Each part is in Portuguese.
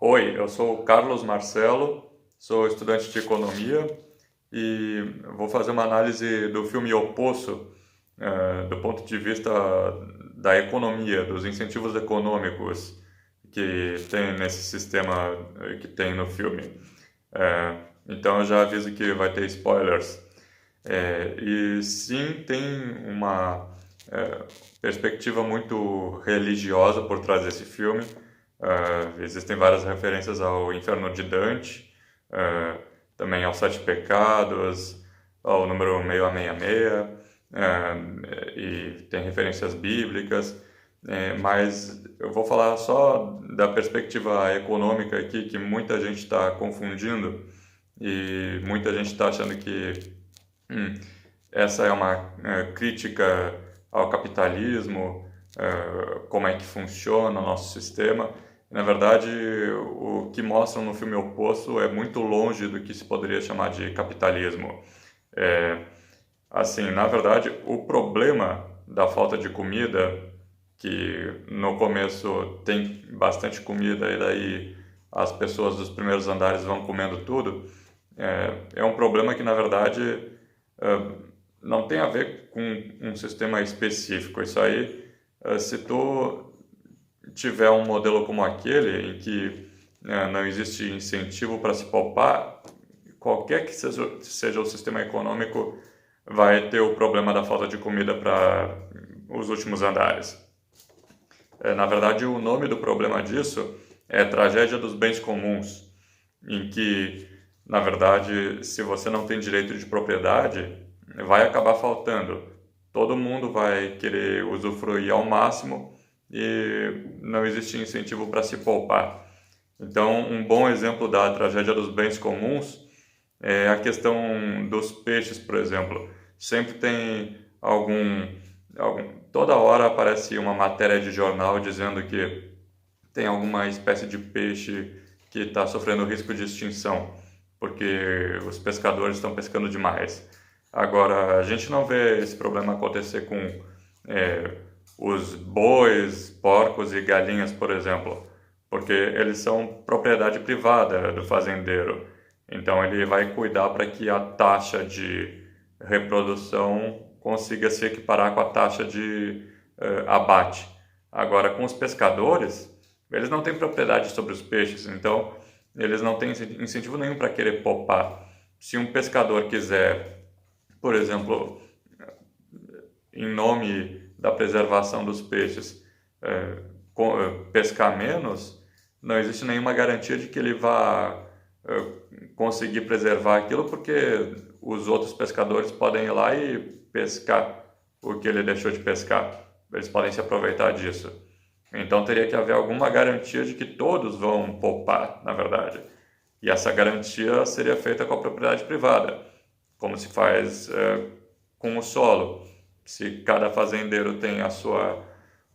Oi, eu sou o Carlos Marcelo, sou estudante de economia e vou fazer uma análise do filme O Poço, do ponto de vista da economia, dos incentivos econômicos que tem nesse sistema que tem no filme. Então eu já aviso que vai ter spoilers. E sim, tem uma perspectiva muito religiosa por trás desse filme. Existem várias referências ao Inferno de Dante, também aos Sete Pecados, ao número 666, e tem referências bíblicas, mas eu vou falar só da perspectiva econômica aqui, que muita gente está confundindo e muita gente está achando que essa é uma crítica ao capitalismo, como é que funciona o nosso sistema. Na verdade, o que mostram no filme O Poço é muito longe do que se poderia chamar de capitalismo. Assim, na verdade, o problema da falta de comida, que no começo tem bastante comida e daí as pessoas dos primeiros andares vão comendo tudo, é um problema que, na verdade, não tem a ver com um sistema específico. Isso aí, se tu tiver um modelo como aquele, em que não existe incentivo para se poupar, qualquer que seja o sistema econômico, vai ter o problema da falta de comida para os últimos andares. Na verdade, o nome do problema disso é tragédia dos bens comuns, em que, na verdade, se você não tem direito de propriedade, vai acabar faltando. Todo mundo vai querer usufruir ao máximo e não existe incentivo para se poupar. Então, um bom exemplo da tragédia dos bens comuns é a questão dos peixes, por exemplo. Sempre tem toda hora aparece uma matéria de jornal dizendo que tem alguma espécie de peixe que está sofrendo risco de extinção, porque os pescadores estão pescando demais. Agora, a gente não vê esse problema acontecer com os bois, porcos e galinhas, por exemplo, porque eles são propriedade privada do fazendeiro. Então, ele vai cuidar para que a taxa de reprodução consiga se equiparar com a taxa de abate. Agora, com os pescadores, eles não têm propriedade sobre os peixes, então eles não têm incentivo nenhum para querer poupar. Se um pescador quiser, por exemplo, em nome da preservação dos peixes, pescar menos, não existe nenhuma garantia de que ele vá conseguir preservar aquilo, porque os outros pescadores podem ir lá e pescar o que ele deixou de pescar. Eles podem se aproveitar disso. Então teria que haver alguma garantia de que todos vão poupar, na verdade. E essa garantia seria feita com a propriedade privada, como se faz com o solo. Se cada fazendeiro tem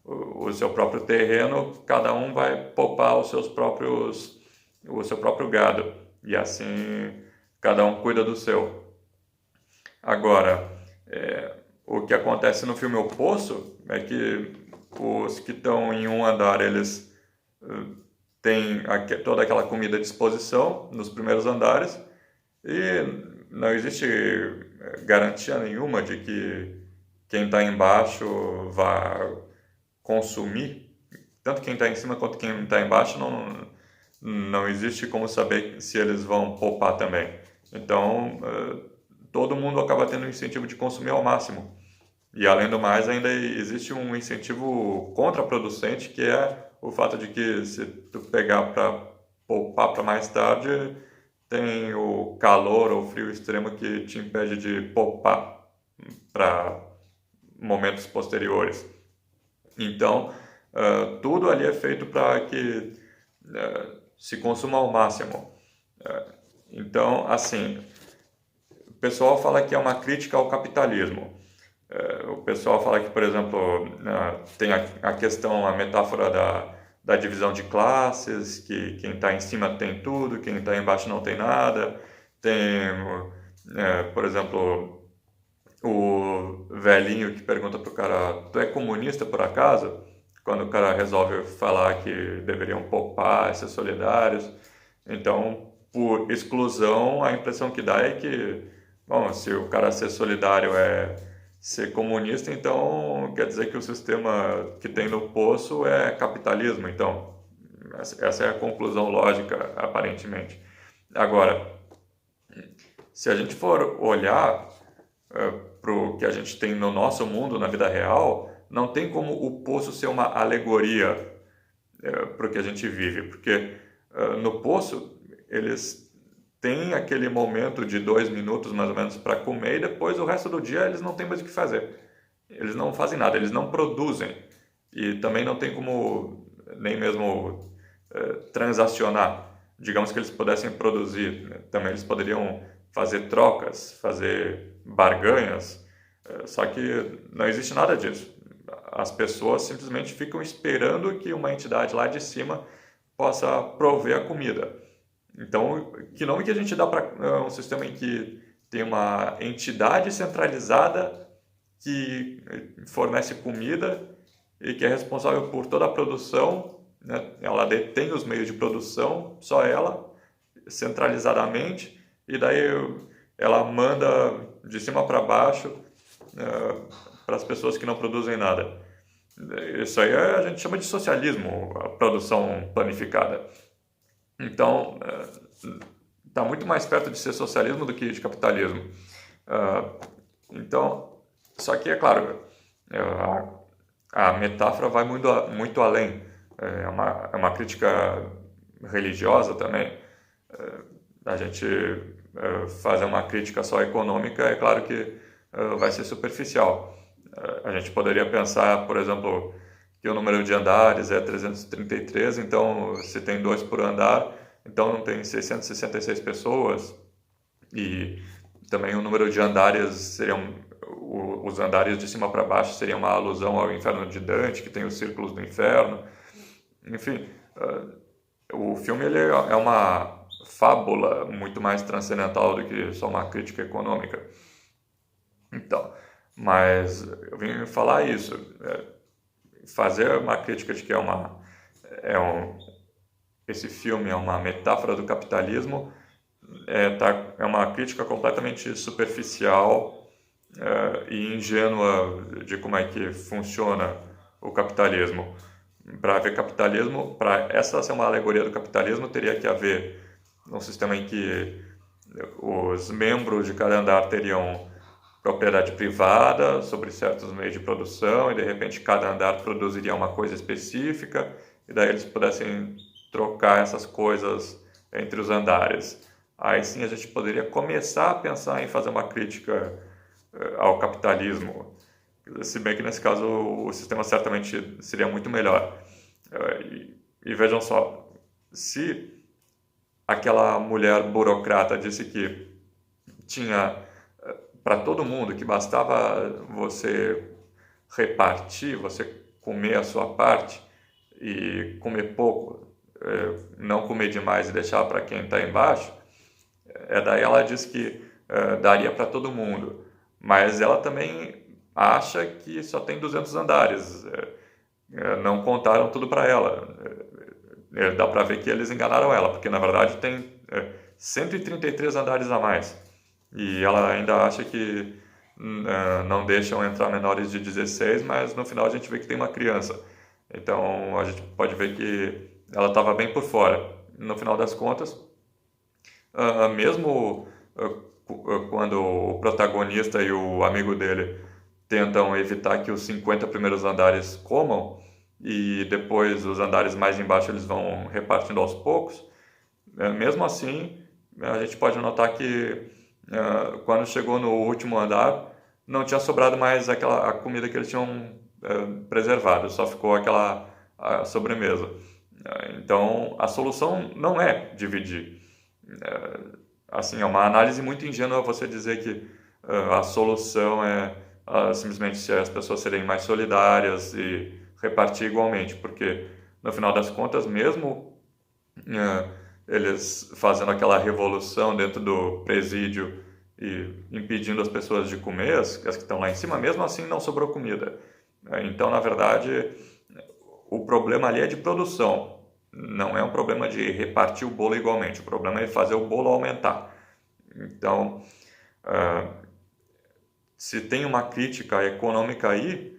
o seu próprio terreno, cada um vai poupar o seu próprio gado. E assim cada um cuida do seu. Agora, o que acontece no filme O Poço é que os que estão em um andar, eles têm toda aquela comida à disposição nos primeiros andares e não existe garantia nenhuma de que quem está embaixo vá consumir. Tanto quem está em cima quanto quem está embaixo não existe como saber se eles vão poupar também. Então, todo mundo acaba tendo o incentivo de consumir ao máximo. E, além do mais, ainda existe um incentivo contraproducente, que é o fato de que, se tu pegar para poupar para mais tarde, tem o calor ou frio extremo que te impede de poupar para momentos posteriores. Então, tudo ali é feito para que se consuma ao máximo. Então, assim, o pessoal fala que é uma crítica ao capitalismo. O pessoal fala que, por exemplo, tem a questão, a metáfora da divisão de classes, que quem está em cima tem tudo, quem está embaixo não tem nada. Tem, por exemplo, o velhinho que pergunta pro cara: tu é comunista por acaso? quando o cara resolve falar que deveriam poupar, ser solidários. Então, por exclusão, a impressão que dá é que, bom, se o cara ser solidário é ser comunista, então quer dizer que o sistema que tem no poço é capitalismo. Então, essa é a conclusão lógica, aparentemente. Agora, se a gente for olhar para o que a gente tem no nosso mundo, na vida real, não tem como o poço ser uma alegoria para o que a gente vive, porque no poço eles têm aquele momento de 2 minutos mais ou menos para comer e depois o resto do dia eles não têm mais o que fazer. Eles não fazem nada, eles não produzem e também não tem como nem mesmo transacionar. Digamos que eles pudessem produzir, né? Também eles poderiam fazer trocas, fazer barganhas, só que não existe nada disso. As pessoas simplesmente ficam esperando que uma entidade lá de cima possa prover a comida. Então, que nome que a gente dá para um sistema em que tem uma entidade centralizada que fornece comida e que é responsável por toda a produção, né? Ela detém os meios de produção, só ela, centralizadamente, e daí ela manda de cima para baixo para as pessoas que não produzem nada. Isso aí a gente chama de socialismo, a produção planificada. Então, está muito mais perto de ser socialismo do que de capitalismo. Então, só que, é claro, a metáfora vai muito além. É uma crítica religiosa também. A gente fazer uma crítica só econômica, é claro que vai ser superficial. A gente poderia pensar, por exemplo, que o número de andares é 333, então se tem 2 por andar, então não tem 666 pessoas, e também o número de andares seriam, os andares de cima para baixo seriam uma alusão ao inferno de Dante, que tem os círculos do inferno. Enfim, o filme ele é uma fábula muito mais transcendental do que só uma crítica econômica. Então, mas eu vim falar isso, fazer uma crítica de que esse filme é uma metáfora do capitalismo, é uma crítica completamente superficial e ingênua de como é que funciona o capitalismo. Para haver capitalismo, para essa ser uma alegoria do capitalismo, teria que haver um sistema em que os membros de cada andar teriam propriedade privada sobre certos meios de produção e de repente cada andar produziria uma coisa específica e daí eles pudessem trocar essas coisas entre os andares. Aí sim a gente poderia começar a pensar em fazer uma crítica ao capitalismo, se bem que nesse caso o sistema certamente seria muito melhor. E vejam só, se aquela mulher burocrata disse que tinha para todo mundo, que bastava você repartir, você comer a sua parte e comer pouco, não comer demais e deixar para quem está embaixo, daí ela diz que daria para todo mundo, mas ela também acha que só tem 200 andares, não contaram tudo para ela. Dá para ver que eles enganaram ela, porque na verdade tem 133 andares a mais. E ela ainda acha que não deixam entrar menores de 16, mas no final a gente vê que tem uma criança. Então a gente pode ver que ela estava bem por fora. No final das contas, mesmo quando o protagonista e o amigo dele tentam evitar que os 50 primeiros andares comam, e depois os andares mais embaixo eles vão repartindo aos poucos, mesmo assim a gente pode notar que quando chegou no último andar não tinha sobrado mais a comida que eles tinham preservado, só ficou aquela sobremesa. Então a solução não é dividir. Assim, é uma análise muito ingênua você dizer que a solução é simplesmente se as pessoas serem mais solidárias e repartir igualmente, porque no final das contas, mesmo eles fazendo aquela revolução dentro do presídio e impedindo as pessoas de comer, as que estão lá em cima, mesmo assim não sobrou comida. Então, na verdade, o problema ali é de produção, não é um problema de repartir o bolo igualmente, o problema é fazer o bolo aumentar. Então, se tem uma crítica econômica aí,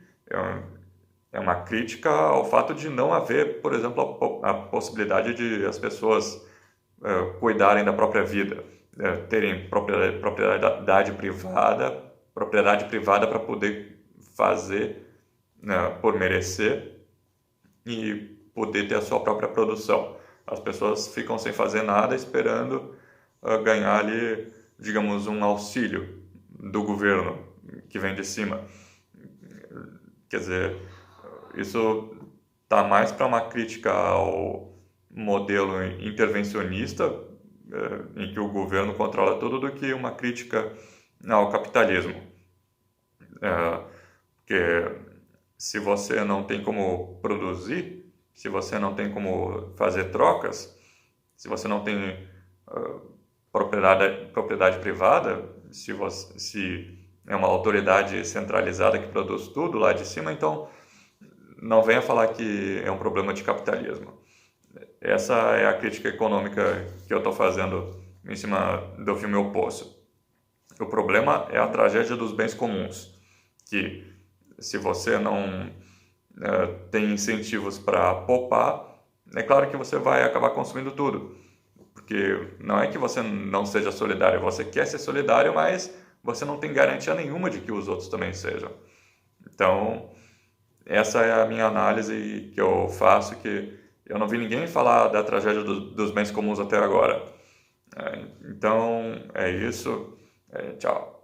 é uma crítica ao fato de não haver, por exemplo, a possibilidade de as pessoas cuidarem da própria vida, terem propriedade privada para poder fazer, por merecer, e poder ter a sua própria produção. As pessoas ficam sem fazer nada esperando ganhar ali, digamos, um auxílio do governo que vem de cima. Quer dizer, isso está mais para uma crítica ao modelo intervencionista, em que o governo controla tudo, do que uma crítica ao capitalismo. Porque se você não tem como produzir, se você não tem como fazer trocas, se você não tem propriedade privada, se é uma autoridade centralizada que produz tudo lá de cima, então não venha falar que é um problema de capitalismo. Essa é a crítica econômica que eu estou fazendo em cima do filme O Poço. O problema é a tragédia dos bens comuns, que se você não tem incentivos para poupar, é claro que você vai acabar consumindo tudo. Porque não é que você não seja solidário, você quer ser solidário, mas você não tem garantia nenhuma de que os outros também sejam. Então, essa é a minha análise que eu faço, que eu não vi ninguém falar da tragédia dos bens comuns até agora. Então, é isso. Tchau.